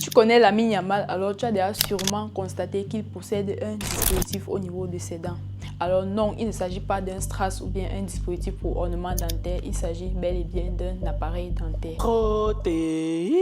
Tu connais Lamine Yamal, alors tu as déjà sûrement constaté qu'il possède un dispositif au niveau de ses dents. Alors non, il ne s'agit pas d'un strass ou bien un dispositif pour ornement dentaire, il s'agit bel et bien d'un appareil dentaire. Protéines.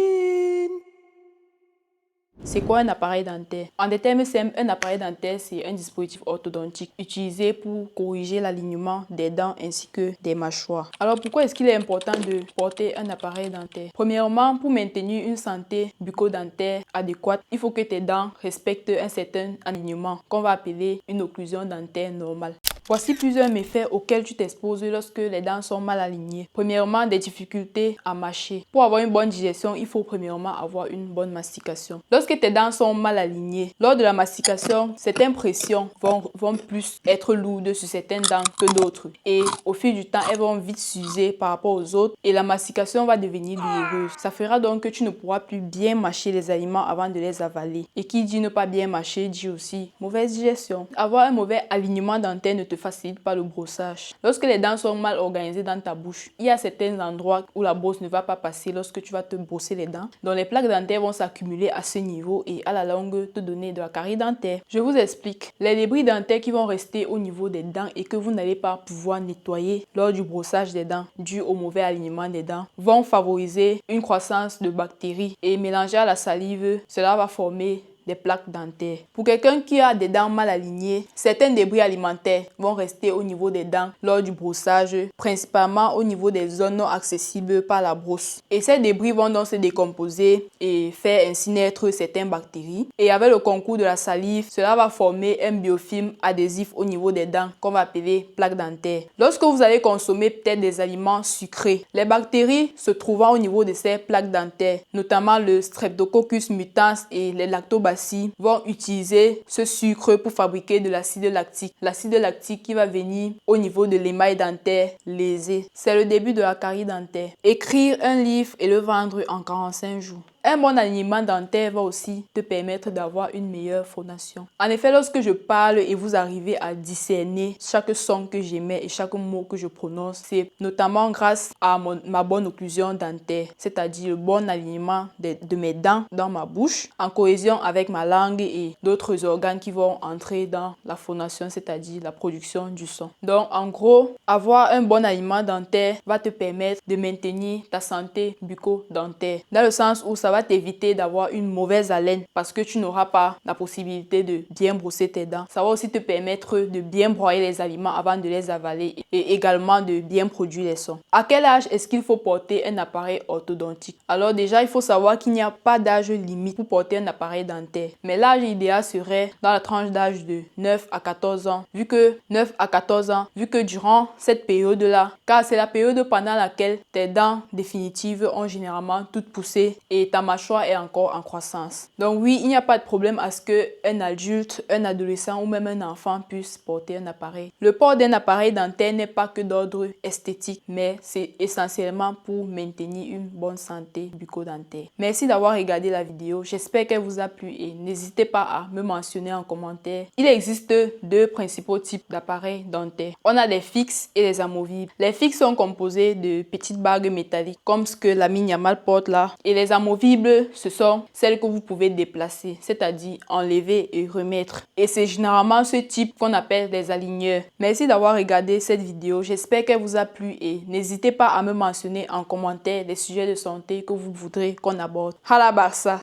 C'est quoi un appareil dentaire? En des termes simples, un appareil dentaire, c'est un dispositif orthodontique utilisé pour corriger l'alignement des dents ainsi que des mâchoires. Alors pourquoi est-ce qu'il est important de porter un appareil dentaire? Premièrement, pour maintenir une santé bucco-dentaire adéquate, il faut que tes dents respectent un certain alignement qu'on va appeler une occlusion dentaire normale. Voici plusieurs méfaits auxquels tu t'exposes lorsque les dents sont mal alignées. Premièrement, des difficultés à mâcher. Pour avoir une bonne digestion, il faut premièrement avoir une bonne mastication. Lorsque tes dents sont mal alignées, lors de la mastication, certaines pressions vont plus être lourdes sur certaines dents que d'autres. Et au fil du temps, elles vont vite s'user par rapport aux autres et la mastication va devenir douloureuse. Ça fera donc que tu ne pourras plus bien mâcher les aliments avant de les avaler. Et qui dit ne pas bien mâcher, dit aussi mauvaise digestion. Avoir un mauvais alignement dentaire ne te facilite pas le brossage. Lorsque les dents sont mal organisées dans ta bouche, il y a certains endroits où la brosse ne va pas passer lorsque tu vas te brosser les dents. Donc les plaques dentaires vont s'accumuler à ce niveau et à la longue te donner de la carie dentaire. Je vous explique. Les débris dentaires qui vont rester au niveau des dents et que vous n'allez pas pouvoir nettoyer lors du brossage des dents dû au mauvais alignement des dents vont favoriser une croissance de bactéries et mélangé à la salive, cela va former des plaques dentaires. Pour quelqu'un qui a des dents mal alignées, certains débris alimentaires vont rester au niveau des dents lors du brossage, principalement au niveau des zones non accessibles par la brosse. Et ces débris vont donc se décomposer et faire ainsi naître certaines bactéries. Et avec le concours de la salive, cela va former un biofilm adhésif au niveau des dents qu'on va appeler plaque dentaire. Lorsque vous allez consommer peut-être des aliments sucrés, les bactéries se trouvant au niveau de ces plaques dentaires, notamment le Streptococcus mutans et les lactobacilles, vont utiliser ce sucre pour fabriquer de l'acide lactique. L'acide lactique qui va venir au niveau de l'émail dentaire lésé. C'est le début de la carie dentaire. Écrire un livre et le vendre en 45 jours. Un bon alignement dentaire va aussi te permettre d'avoir une meilleure phonation. En effet, lorsque je parle et vous arrivez à discerner chaque son que j'émets et chaque mot que je prononce, c'est notamment grâce à ma bonne occlusion dentaire, c'est-à-dire le bon alignement de mes dents dans ma bouche, en cohésion avec ma langue et d'autres organes qui vont entrer dans la phonation, c'est-à-dire la production du son. Donc, en gros, avoir un bon alignement dentaire va te permettre de maintenir ta santé bucco-dentaire, dans le sens où ça va t'éviter d'avoir une mauvaise haleine parce que tu n'auras pas la possibilité de bien brosser tes dents. Ça va aussi te permettre de bien broyer les aliments avant de les avaler et également de bien produire les sons. À quel âge est-ce qu'il faut porter un appareil orthodontique? Alors déjà, il faut savoir qu'il n'y a pas d'âge limite pour porter un appareil dentaire. Mais l'âge idéal serait dans la tranche d'âge de 9 à 14 ans. Vu que durant cette période-là, car c'est la période pendant laquelle tes dents définitives ont généralement toutes poussé et ta mâchoire est encore en croissance. Donc oui, il n'y a pas de problème à ce qu'un adulte, un adolescent ou même un enfant puisse porter un appareil. Le port d'un appareil dentaire n'est pas que d'ordre esthétique, mais c'est essentiellement pour maintenir une bonne santé bucco-dentaire. Merci d'avoir regardé la vidéo, j'espère qu'elle vous a plu et n'hésitez pas à me mentionner en commentaire. Il existe deux principaux types d'appareils dentaires. On a les fixes et les amovibles. Les fixes sont composés de petites bagues métalliques comme ce que Lamine Yamal porte là. Et les amovibles, ce sont celles que vous pouvez déplacer, c'est-à-dire enlever et remettre. Et c'est généralement ce type qu'on appelle des aligneurs. Merci d'avoir regardé cette vidéo. J'espère qu'elle vous a plu et n'hésitez pas à me mentionner en commentaire des sujets de santé que vous voudrez qu'on aborde. Hala Barça!